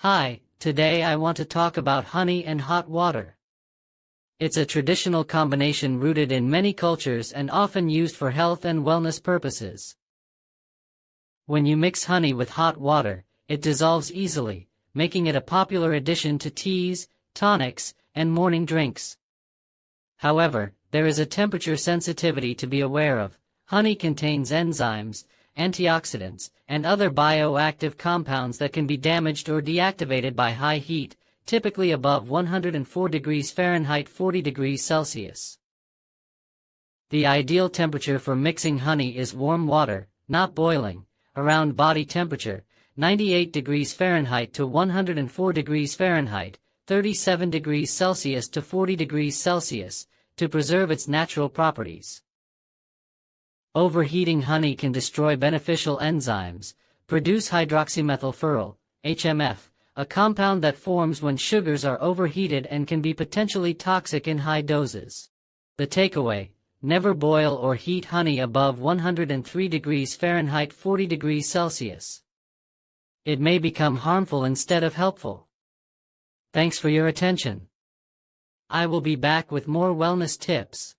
Hi, today I want to talk about honey and hot water. It's a traditional combination rooted in many cultures and often used for health and wellness purposes. When you mix honey with hot water, it dissolves easily, making it a popular addition to teas, tonics, and morning drinks. However, there is a temperature sensitivity to be aware of. Honey contains enzymes, antioxidants, and other bioactive compounds that can be damaged or deactivated by high heat, typically above 104 degrees Fahrenheit 40 degrees Celsius. The ideal temperature for mixing honey is warm water, not boiling, around body temperature, 98 degrees Fahrenheit to 104 degrees Fahrenheit, 37 degrees Celsius to 40 degrees Celsius, to preserve its natural properties. Overheating honey can destroy beneficial enzymes, produce hydroxymethylfurfural, HMF, a compound that forms when sugars are overheated and can be potentially toxic in high doses. The takeaway: never boil or heat honey above 103 degrees Fahrenheit 40 degrees Celsius. It may become harmful instead of helpful. Thanks for your attention. I will be back with more wellness tips.